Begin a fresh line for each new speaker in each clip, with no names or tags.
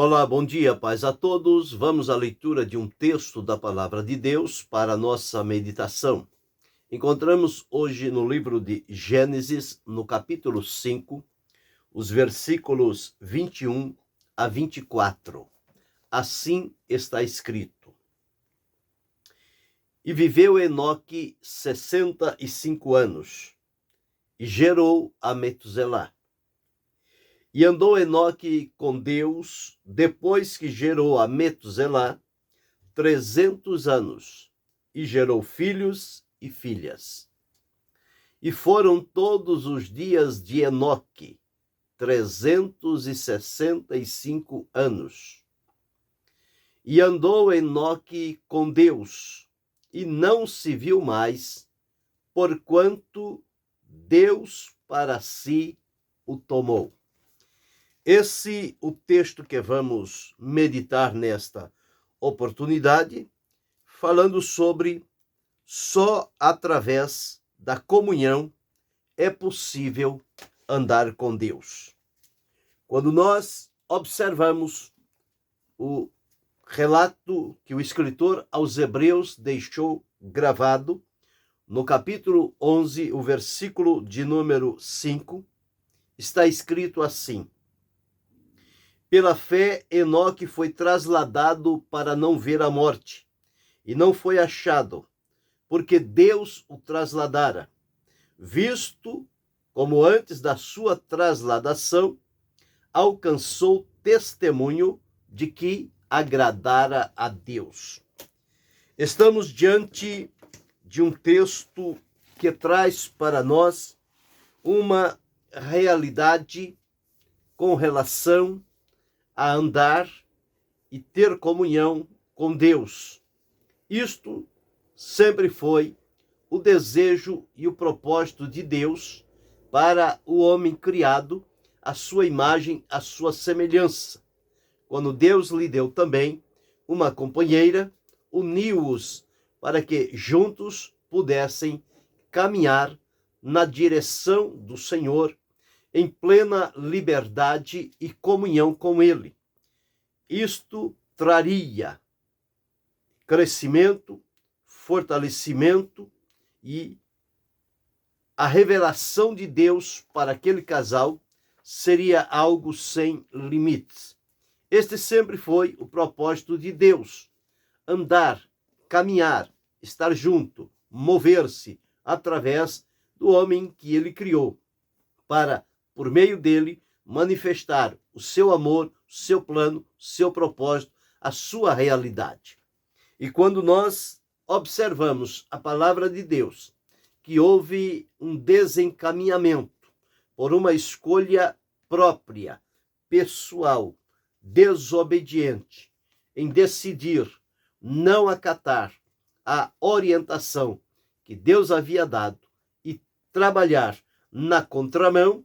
Olá, bom dia, paz a todos. Vamos à leitura de um texto da Palavra de Deus para a nossa meditação. Encontramos hoje no livro de Gênesis, no capítulo 5, os versículos 21 a 24. Assim está escrito: E viveu Enoque 65 anos, e gerou a Metuselá. E andou Enoque com Deus, depois que gerou a Metuselá, 300 anos, e gerou filhos e filhas. E foram todos os dias de Enoque 365 anos. E andou Enoque com Deus, e não se viu mais, porquanto Deus para si o tomou. Esse o texto que vamos meditar nesta oportunidade, falando sobre só através da comunhão é possível andar com Deus. Quando nós observamos o relato que o escritor aos Hebreus deixou gravado, no capítulo 11, o versículo de número 5, está escrito assim: Pela fé, Enoque foi trasladado para não ver a morte, e não foi achado, porque Deus o trasladara, visto como antes da sua trasladação alcançou testemunho de que agradara a Deus. Estamos diante de um texto que traz para nós uma realidade com relação a andar e ter comunhão com Deus. Isto sempre foi o desejo e o propósito de Deus para o homem criado, à sua imagem, à sua semelhança. Quando Deus lhe deu também uma companheira, uniu-os para que juntos pudessem caminhar na direção do Senhor, em plena liberdade e comunhão com Ele. Isto traria crescimento, fortalecimento e a revelação de Deus para aquele casal seria algo sem limites. Este sempre foi o propósito de Deus: andar, caminhar, estar junto, mover-se através do homem que ele criou, para, por meio dele, manifestar o seu amor, o seu plano, o seu propósito, a sua realidade. E quando nós observamos a palavra de Deus, que houve um desencaminhamento por uma escolha própria, pessoal, desobediente, em decidir não acatar a orientação que Deus havia dado e trabalhar na contramão,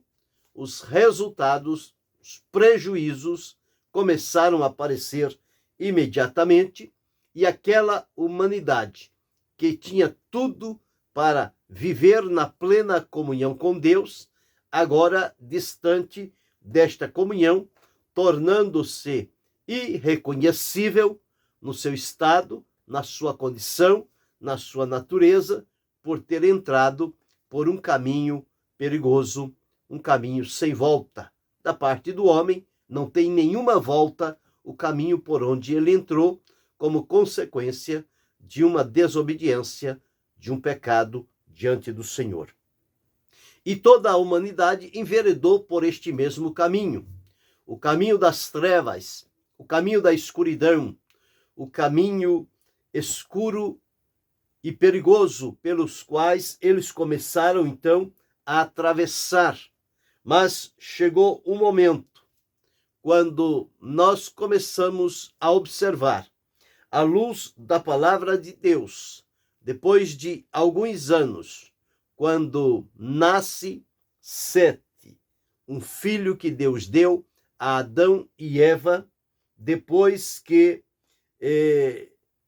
os resultados, os prejuízos começaram a aparecer imediatamente, e aquela humanidade que tinha tudo para viver na plena comunhão com Deus, agora distante desta comunhão, tornando-se irreconhecível no seu estado, na sua condição, na sua natureza, por ter entrado por um caminho perigoso, um caminho sem volta. Da parte do homem, não tem nenhuma volta o caminho por onde ele entrou, como consequência de uma desobediência, de um pecado diante do Senhor. E toda a humanidade enveredou por este mesmo caminho, o caminho das trevas, o caminho da escuridão, o caminho escuro e perigoso pelos quais eles começaram então a atravessar. Mas chegou um momento quando nós começamos a observar, à luz da palavra de Deus, depois de alguns anos, quando nasce Sete, um filho que Deus deu a Adão e Eva, depois que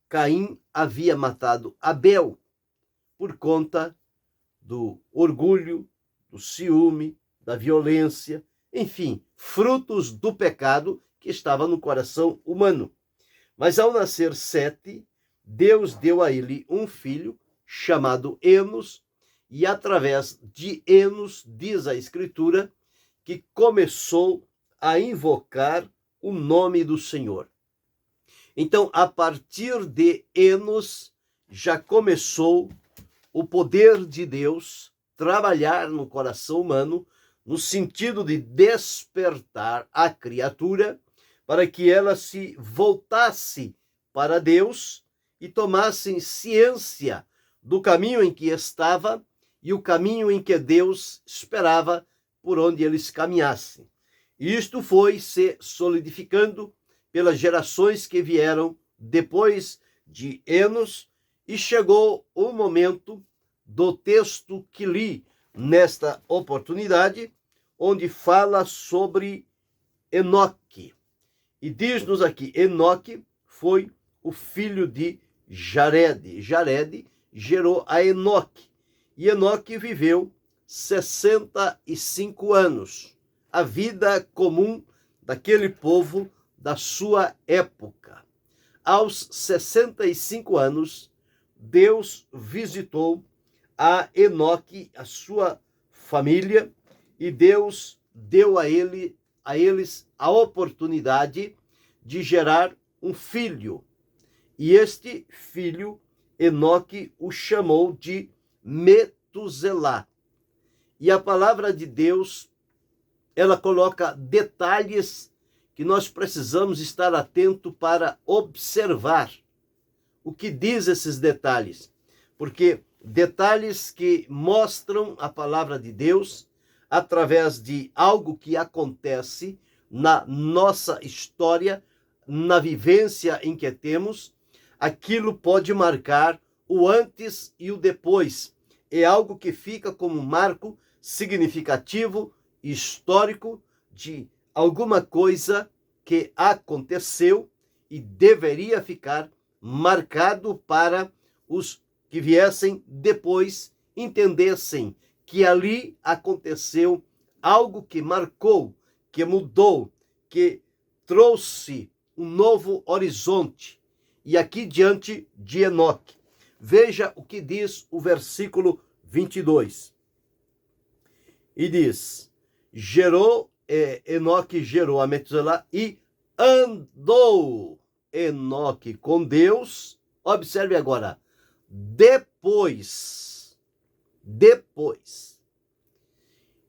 Caim havia matado Abel, por conta do orgulho, do ciúme, da violência, enfim, frutos do pecado que estava no coração humano. Mas ao nascer Sete, Deus deu a ele um filho chamado Enos, e através de Enos, diz a Escritura, que começou a invocar o nome do Senhor. Então, a partir de Enos, já começou o poder de Deus trabalhar no coração humano, no sentido de despertar a criatura para que ela se voltasse para Deus e tomasse ciência do caminho em que estava e o caminho em que Deus esperava por onde eles caminhassem. E isto foi se solidificando pelas gerações que vieram depois de Enos, e chegou o momento do texto que li nesta oportunidade, onde fala sobre Enoque. E diz-nos aqui, Enoque foi o filho de Jarede. Jarede gerou a Enoque. E Enoque viveu 65 anos. A vida comum daquele povo da sua época. Aos 65 anos, Deus visitou a Enoque, a sua família, e Deus deu a eles a oportunidade de gerar um filho. E este filho, Enoque, o chamou de Metuselá. E a palavra de Deus, ela coloca detalhes que nós precisamos estar atento para observar o que diz esses detalhes. Porque detalhes que mostram a palavra de Deus através de algo que acontece na nossa história, na vivência em que temos, aquilo pode marcar o antes e o depois. É algo que fica como marco significativo, histórico, de alguma coisa que aconteceu e deveria ficar marcado para os que viessem depois entendessem que ali aconteceu algo que marcou, que mudou, que trouxe um novo horizonte. E aqui diante de Enoque, veja o que diz o versículo 22. E diz, Enoque gerou a Metuselá e andou Enoque com Deus. Observe agora, depois.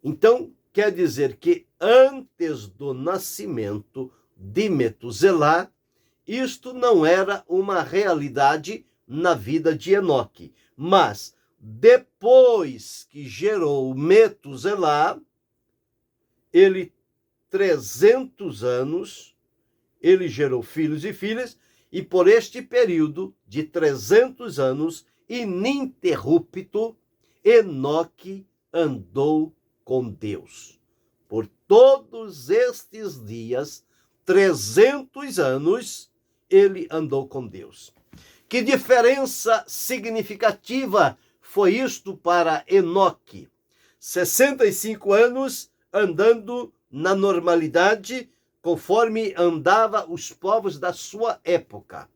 Então, quer dizer que antes do nascimento de Metuselá, isto não era uma realidade na vida de Enoque. Mas, depois que gerou Metuselá, ele, 300 anos, ele gerou filhos e filhas, e por este período de 300 anos, ininterrupto, Enoque andou com Deus. Por todos estes dias, 300 anos, ele andou com Deus. Que diferença significativa foi isto para Enoque? 65 anos andando na normalidade, conforme andava os povos da sua época.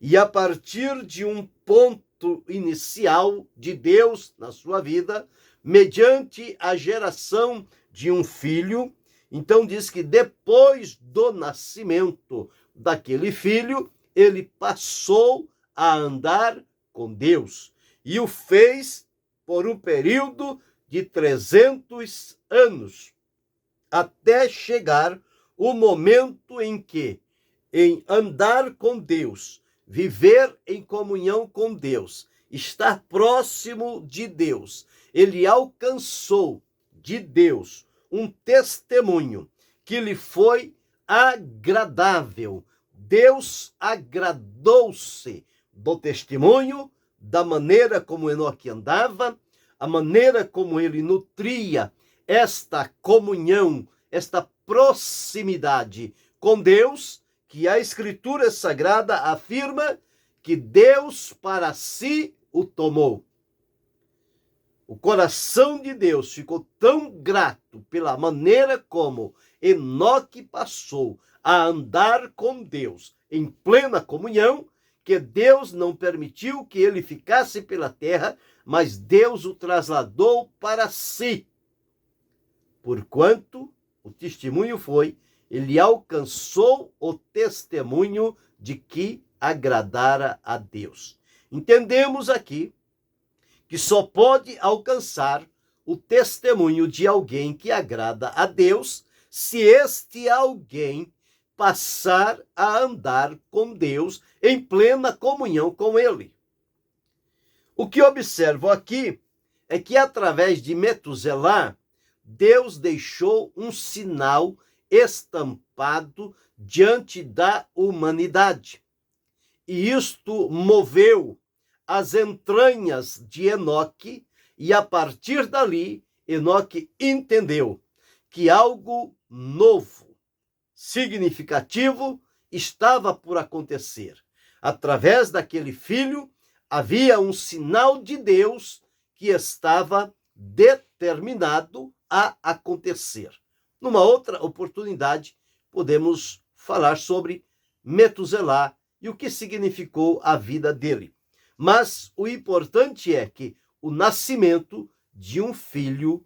E a partir de um ponto inicial de Deus na sua vida, mediante a geração de um filho, então diz que depois do nascimento daquele filho, ele passou a andar com Deus e o fez por um período de 300 anos, até chegar o momento em que, em andar com Deus, viver em comunhão com Deus, estar próximo de Deus, ele alcançou de Deus um testemunho que lhe foi agradável. Deus agradou-se do testemunho, da maneira como Enoque andava, a maneira como ele nutria esta comunhão, esta proximidade com Deus, que a Escritura Sagrada afirma que Deus para si o tomou. O coração de Deus ficou tão grato pela maneira como Enoque passou a andar com Deus em plena comunhão, que Deus não permitiu que ele ficasse pela terra, mas Deus o trasladou para si. Porquanto o testemunho foi, ele alcançou o testemunho de que agradara a Deus. Entendemos aqui que só pode alcançar o testemunho de alguém que agrada a Deus se este alguém passar a andar com Deus em plena comunhão com ele. O que observo aqui é que através de Metuselá, Deus deixou um sinal estampado diante da humanidade. E isto moveu as entranhas de Enoque, e a partir dali, Enoque entendeu que algo novo, significativo, estava por acontecer. Através daquele filho, havia um sinal de Deus que estava determinado a acontecer. Numa outra oportunidade, podemos falar sobre Metuselá e o que significou a vida dele. Mas o importante é que o nascimento de um filho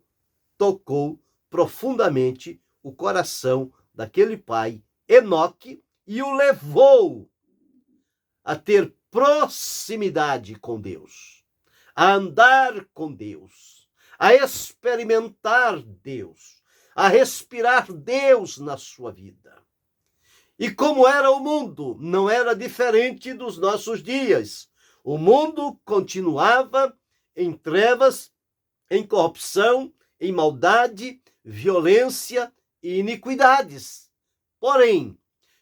tocou profundamente o coração daquele pai, Enoque, e o levou a ter proximidade com Deus, a andar com Deus, a experimentar Deus, a respirar Deus na sua vida. E como era o mundo, não era diferente dos nossos dias. O mundo continuava em trevas, em corrupção, em maldade, violência e iniquidades. Porém,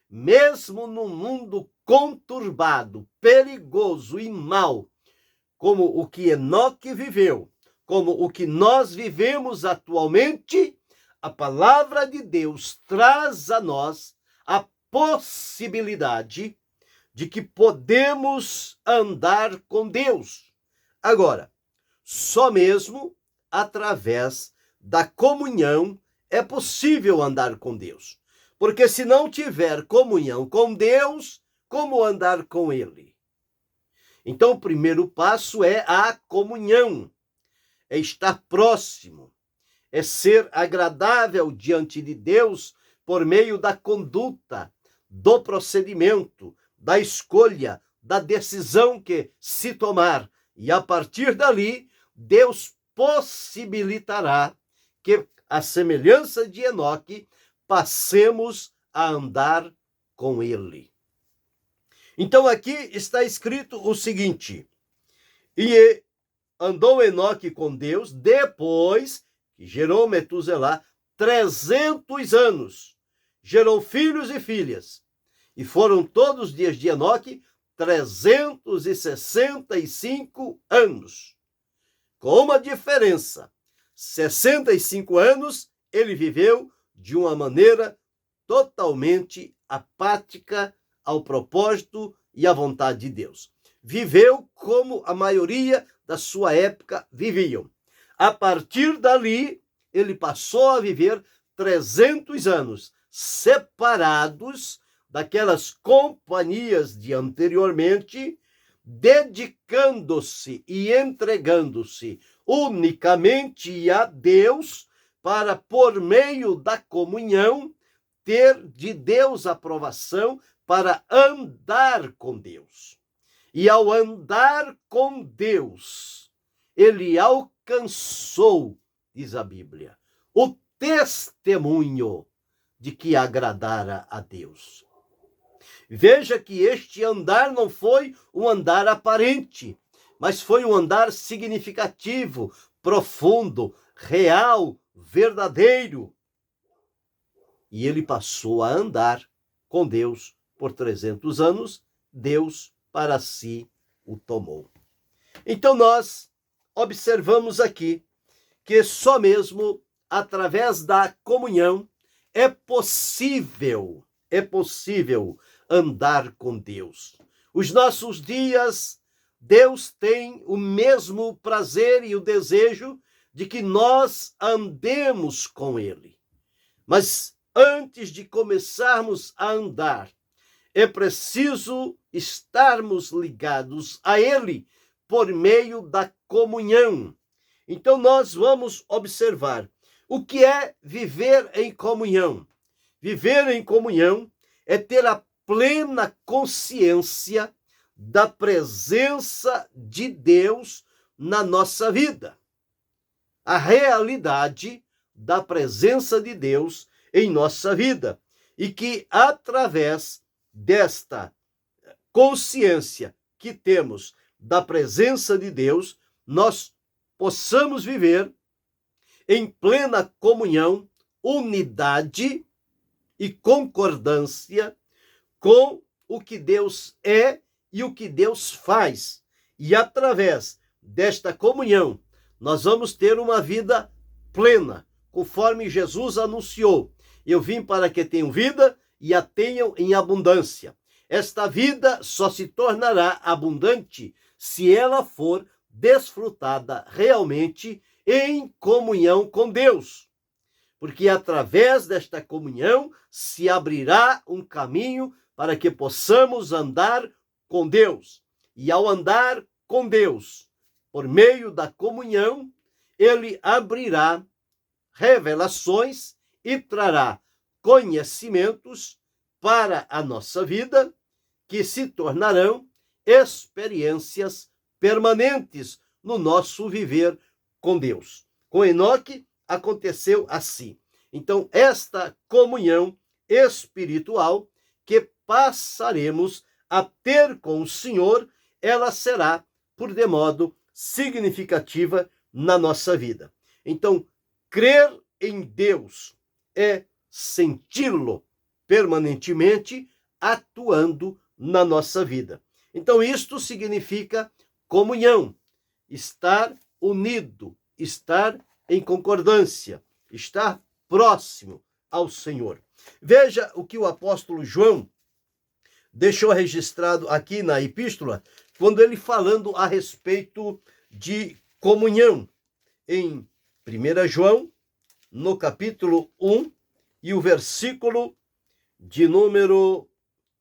mesmo num mundo conturbado, perigoso e mau, como o que Enoque viveu, como o que nós vivemos atualmente, a palavra de Deus traz a nós a possibilidade de que podemos andar com Deus. Agora, só mesmo através da comunhão é possível andar com Deus. Porque se não tiver comunhão com Deus, como andar com Ele? Então, o primeiro passo é a comunhão, é estar próximo, é ser agradável diante de Deus por meio da conduta, do procedimento, da escolha, da decisão que se tomar. E a partir dali, Deus possibilitará que, à semelhança de Enoque, passemos a andar com ele. Então aqui está escrito o seguinte: e andou Enoque com Deus depois que gerou Metuselá 300 anos, gerou filhos e filhas, e foram todos os dias de Enoque 365 anos. Com uma diferença: 65 anos ele viveu de uma maneira totalmente apática ao propósito e à vontade de Deus. Viveu como a maioria da sua época viviam. A partir dali, ele passou a viver 300 anos, separados daquelas companhias de anteriormente, dedicando-se e entregando-se unicamente a Deus, para, por meio da comunhão, ter de Deus aprovação para andar com Deus. E ao andar com Deus, ele alcançou, diz a Bíblia, o testemunho de que agradara a Deus. Veja que este andar não foi um andar aparente, mas foi um andar significativo, profundo, real, verdadeiro. E ele passou a andar com Deus por 300 anos, Deus para si o tomou. Então nós observamos aqui que só mesmo através da comunhão é possível andar com Deus. Os nossos dias, Deus tem o mesmo prazer e o desejo de que nós andemos com Ele. Mas antes de começarmos a andar, é preciso estarmos ligados a Ele por meio da comunhão. Então, nós vamos observar o que é viver em comunhão. Viver em comunhão é ter a plena consciência da presença de Deus na nossa vida. A realidade da presença de Deus em nossa vida. E que, através desta consciência que temos da presença de Deus, nós possamos viver em plena comunhão, unidade e concordância com o que Deus é e o que Deus faz. E através desta comunhão, nós vamos ter uma vida plena, conforme Jesus anunciou. Eu vim para que tenham vida e a tenham em abundância. Esta vida só se tornará abundante se ela for desfrutada realmente em comunhão com Deus. Porque através desta comunhão se abrirá um caminho para que possamos andar com Deus. E ao andar com Deus, por meio da comunhão, Ele abrirá revelações e trará conhecimentos para a nossa vida que se tornarão experiências permanentes no nosso viver com Deus. Com Enoque aconteceu assim. Então, esta comunhão espiritual que passaremos a ter com o Senhor, ela será, por de modo significativa na nossa vida. Então, crer em Deus é senti-lo permanentemente atuando na nossa vida. Então, isto significa comunhão, estar unido, estar em concordância, estar próximo ao Senhor. Veja o que o apóstolo João deixou registrado aqui na epístola, quando ele falando a respeito de comunhão, em 1 João, no capítulo 1, e o versículo de número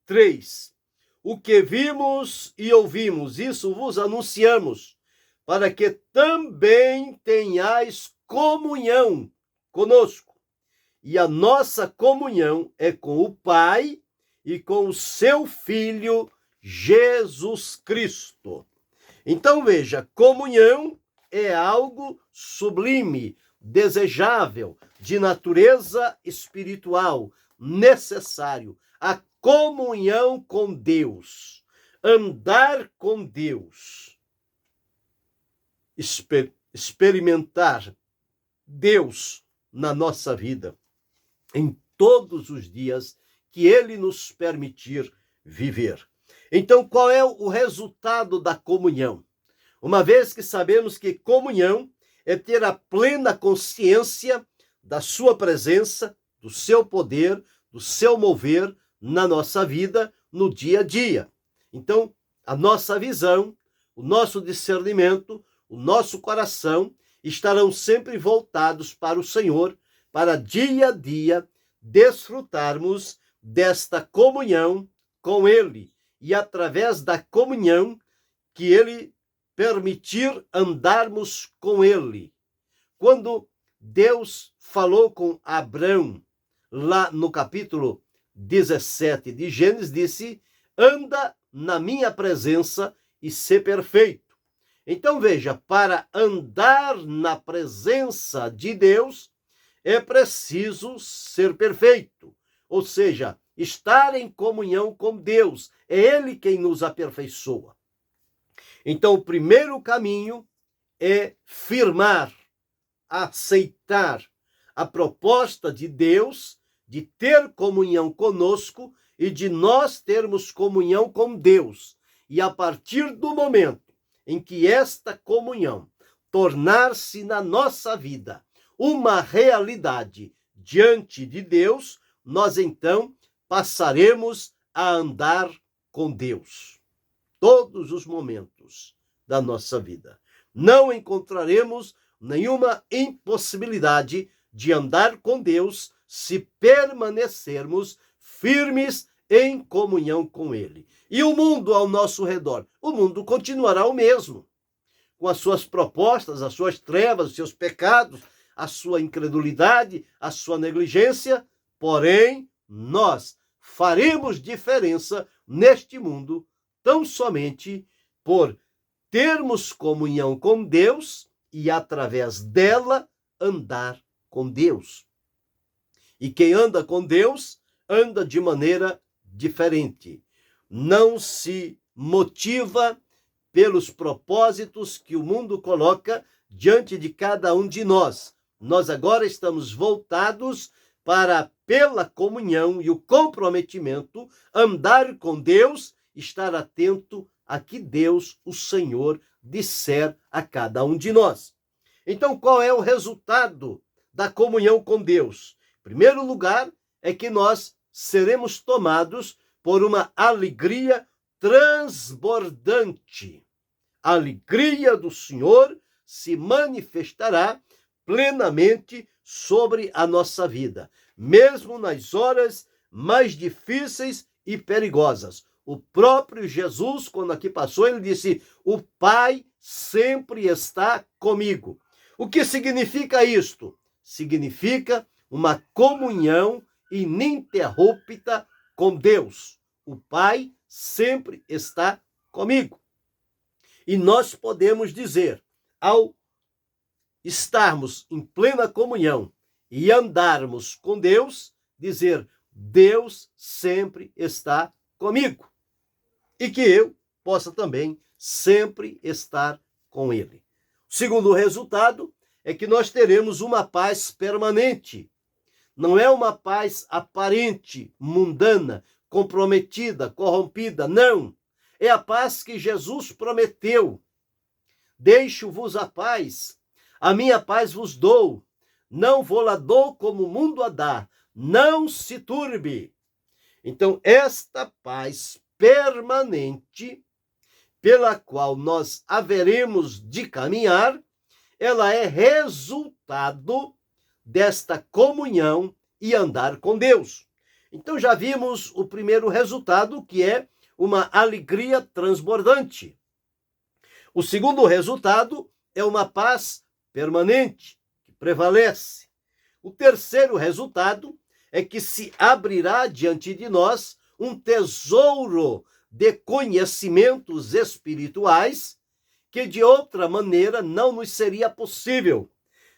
3. O que vimos e ouvimos, isso vos anunciamos, para que também tenhais comunhão conosco. E a nossa comunhão é com o Pai e com o seu Filho, Jesus Cristo. Então veja, comunhão é algo sublime, desejável, de natureza espiritual, necessário. A comunhão com Deus, andar com Deus, experimentar Deus na nossa vida, em todos os dias que Ele nos permitir viver. Então, qual é o resultado da comunhão? Uma vez que sabemos que comunhão é ter a plena consciência da sua presença, do seu poder, do seu mover na nossa vida, no dia a dia. Então, a nossa visão, o nosso discernimento, o nosso coração estarão sempre voltados para o Senhor, para dia a dia desfrutarmos desta comunhão com Ele e através da comunhão que Ele permitir andarmos com Ele. Quando Deus falou com Abrão, lá no capítulo 17 de Gênesis, disse: anda na minha presença e ser perfeito. Então veja, para andar na presença de Deus, é preciso ser perfeito, ou seja, estar em comunhão com Deus. É Ele quem nos aperfeiçoa. Então, o primeiro caminho é firmar, aceitar a proposta de Deus de ter comunhão conosco e de nós termos comunhão com Deus. E a partir do momento em que esta comunhão tornar-se na nossa vida uma realidade diante de Deus, nós então passaremos a andar com Deus. Todos os momentos da nossa vida. Não encontraremos nenhuma impossibilidade de andar com Deus se permanecermos firmes em comunhão com Ele. E o mundo ao nosso redor? O mundo continuará o mesmo, com as suas propostas, as suas trevas, os seus pecados, a sua incredulidade, a sua negligência, porém, nós faremos diferença neste mundo tão somente por termos comunhão com Deus e, através dela, andar com Deus. E quem anda com Deus, anda de maneira diferente. Não se motiva pelos propósitos que o mundo coloca diante de cada um de nós. Nós agora estamos voltados para, pela comunhão e o comprometimento, andar com Deus, estar atento a que Deus, o Senhor, disser a cada um de nós. Então, qual é o resultado da comunhão com Deus? Em primeiro lugar, é que nós seremos tomados por uma alegria transbordante. A alegria do Senhor se manifestará plenamente sobre a nossa vida, mesmo nas horas mais difíceis e perigosas. O próprio Jesus, quando aqui passou, ele disse: o Pai sempre está comigo. O que significa isto? Significa uma comunhão ininterrupta com Deus. O Pai sempre está comigo. E nós podemos dizer, ao estarmos em plena comunhão e andarmos com Deus, dizer: Deus sempre está comigo. E que eu possa também sempre estar com Ele. O segundo resultado é que nós teremos uma paz permanente. Não é uma paz aparente, mundana, comprometida, corrompida, não. É a paz que Jesus prometeu. Deixo-vos a paz, a minha paz vos dou. Não vou-la dou como o mundo a dá. Não se turbe. Então, esta paz permanente, pela qual nós haveremos de caminhar, ela é resultado desta comunhão e andar com Deus. Então já vimos o primeiro resultado, que é uma alegria transbordante. O segundo resultado é uma paz permanente, que prevalece. O terceiro resultado é que se abrirá diante de nós um tesouro de conhecimentos espirituais que de outra maneira não nos seria possível.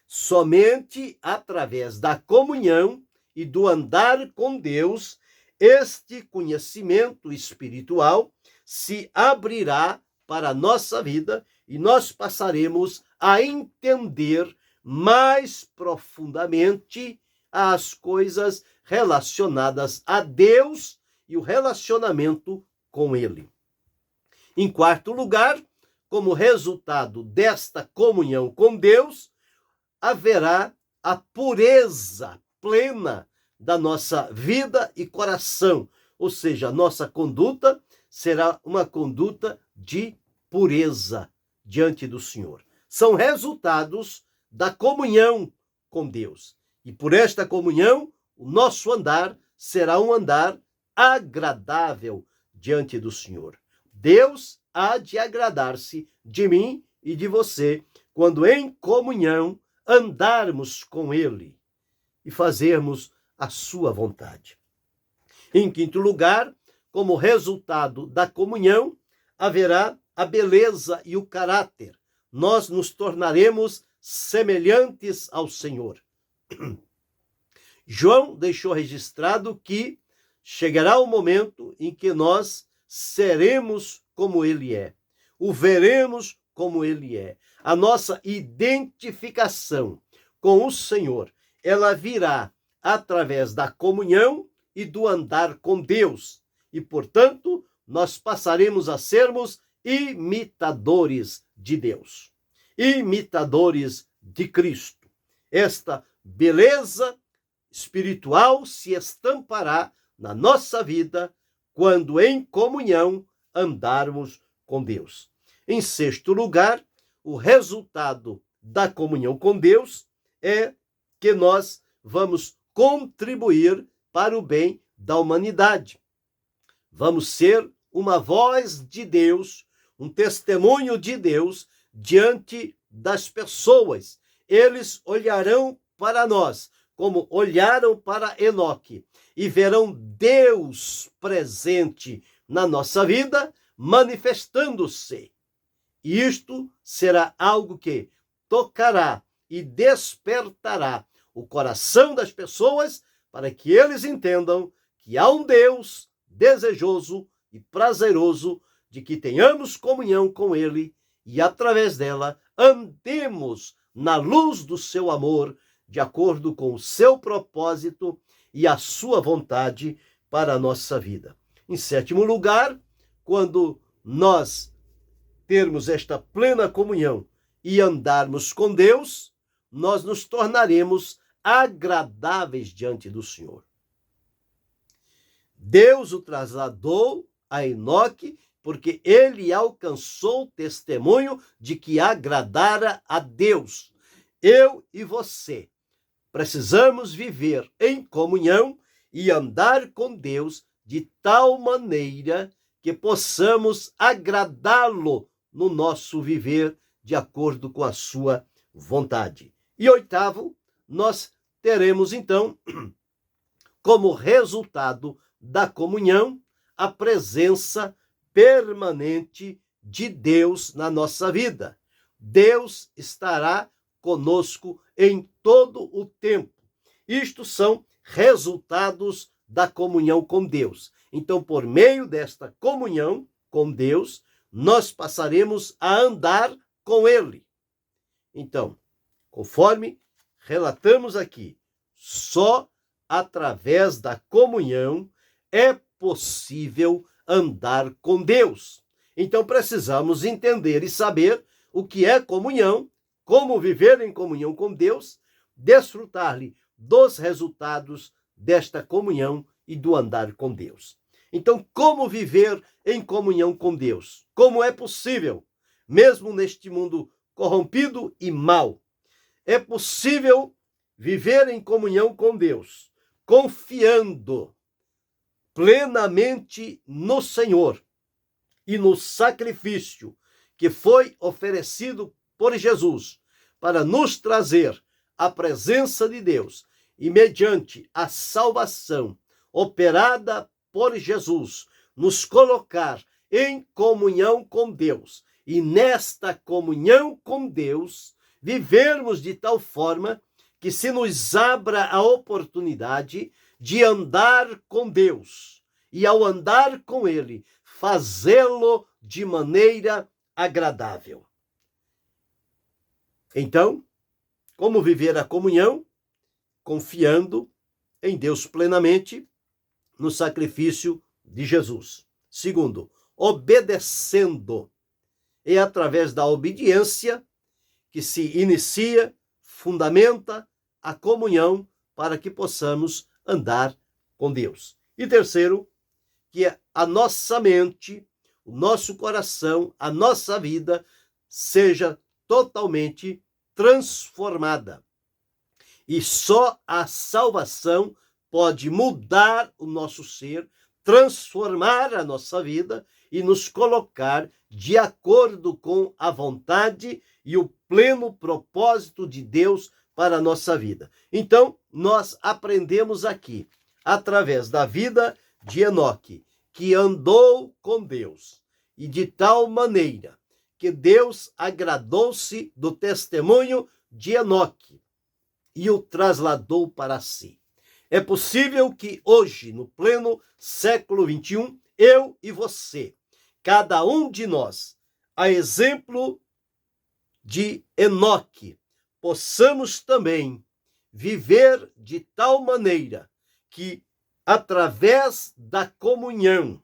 Somente através da comunhão e do andar com Deus, este conhecimento espiritual se abrirá para a nossa vida e nós passaremos a entender mais profundamente as coisas relacionadas a Deus e o relacionamento com Ele. Em quarto lugar, como resultado desta comunhão com Deus, haverá a pureza plena da nossa vida e coração, ou seja, a nossa conduta será uma conduta de pureza diante do Senhor. São resultados da comunhão com Deus. E por esta comunhão, o nosso andar será um andar agradável diante do Senhor. Deus há de agradar-se de mim e de você quando em comunhão andarmos com Ele e fazermos a sua vontade. Em quinto lugar, como resultado da comunhão, haverá a beleza e o caráter. Nós nos tornaremos semelhantes ao Senhor. João deixou registrado que chegará o momento em que nós seremos como Ele é, o veremos como Ele é. A nossa identificação com o Senhor, ela virá através da comunhão e do andar com Deus. E, portanto, nós passaremos a sermos imitadores de Deus, imitadores de Cristo. Esta beleza espiritual se estampará na nossa vida quando em comunhão andarmos com Deus. Em sexto lugar, o resultado da comunhão com Deus é que nós vamos contribuir para o bem da humanidade. Vamos ser uma voz de Deus, um testemunho de Deus diante das pessoas. Eles olharão para nós, como olharam para Enoque, e verão Deus presente na nossa vida, manifestando-se. E isto será algo que tocará e despertará o coração das pessoas para que eles entendam que há um Deus desejoso e prazeroso de que tenhamos comunhão com Ele e, através dela, andemos na luz do seu amor, de acordo com o seu propósito e a sua vontade para a nossa vida. Em sétimo lugar, quando nós termos esta plena comunhão e andarmos com Deus, nós nos tornaremos agradáveis diante do Senhor. Deus o trasladou a Enoque porque ele alcançou o testemunho de que agradara a Deus. Eu e você precisamos viver em comunhão e andar com Deus de tal maneira que possamos agradá-lo no nosso viver de acordo com a sua vontade. E oitavo, nós teremos então, como resultado da comunhão, a presença permanente de Deus na nossa vida. Deus estará conosco em todo o tempo. Isto são resultados da comunhão com Deus. Então, por meio desta comunhão com Deus, nós passaremos a andar com Ele. Então, conforme relatamos aqui, só através da comunhão é possível andar com Deus. Então, precisamos entender e saber o que é comunhão, como viver em comunhão com Deus, desfrutar-lhe dos resultados desta comunhão e do andar com Deus. Então, como viver em comunhão com Deus? Como é possível, mesmo neste mundo corrompido e mau? É possível viver em comunhão com Deus, confiando plenamente no Senhor e no sacrifício que foi oferecido por Jesus para nos trazer a presença de Deus e, mediante a salvação operada por Jesus, nos colocar em comunhão com Deus e, nesta comunhão com Deus, vivermos de tal forma que se nos abra a oportunidade de andar com Deus e, ao andar com Ele, fazê-lo de maneira agradável. Então, como viver a comunhão? Confiando em Deus plenamente, no sacrifício de Jesus. Segundo, obedecendo. É através da obediência que se inicia, fundamenta a comunhão para que possamos andar com Deus. E terceiro, que a nossa mente, o nosso coração, a nossa vida seja totalmente transformada. E só a salvação pode mudar o nosso ser, transformar a nossa vida e nos colocar de acordo com a vontade e o pleno propósito de Deus para a nossa vida. Então, nós aprendemos aqui, através da vida de Enoque, que andou com Deus, e de tal maneira que Deus agradou-se do testemunho de Enoque e o trasladou para si. É possível que hoje, no pleno século XXI, eu e você, cada um de nós, a exemplo de Enoque, possamos também viver de tal maneira que, através da comunhão,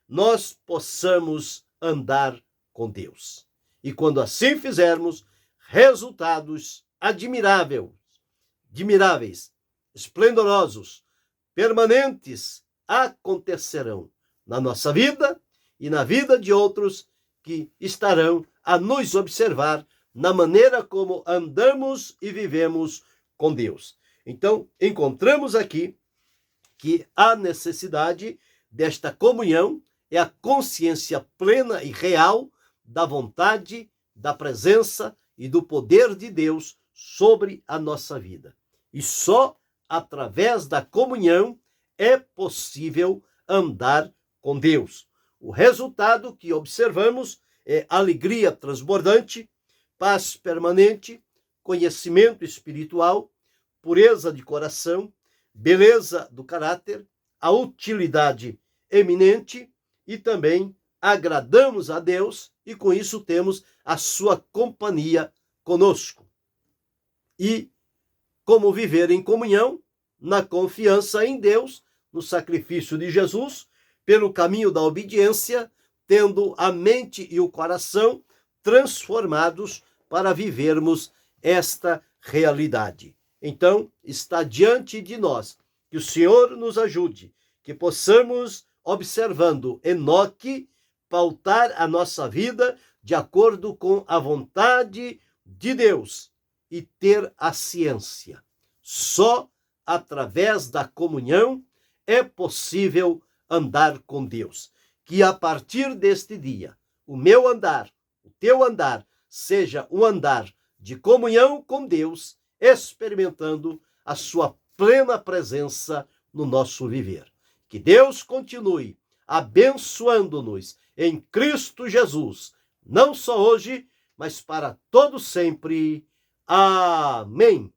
nós possamos andar com Deus. E quando assim fizermos, resultados admiráveis, esplendorosos, permanentes acontecerão na nossa vida e na vida de outros que estarão a nos observar na maneira como andamos e vivemos com Deus. Então, encontramos aqui que a necessidade desta comunhão é a consciência plena e real da vontade, da presença e do poder de Deus sobre a nossa vida. E só através da comunhão é possível andar com Deus. O resultado que observamos é alegria transbordante, paz permanente, conhecimento espiritual, pureza de coração, beleza do caráter, a utilidade eminente e também agradamos a Deus e com isso temos a sua companhia conosco. E como viver em comunhão, na confiança em Deus, no sacrifício de Jesus, pelo caminho da obediência, tendo a mente e o coração transformados para vivermos esta realidade. Então, está diante de nós que o Senhor nos ajude, que possamos, observando Enoque, pautar a nossa vida de acordo com a vontade de Deus e ter a ciência. Só através da comunhão é possível andar com Deus. Que a partir deste dia, o meu andar, o teu andar, seja um andar de comunhão com Deus, experimentando a sua plena presença no nosso viver. Que Deus continue abençoando-nos em Cristo Jesus, não só hoje, mas para todo sempre. Amém.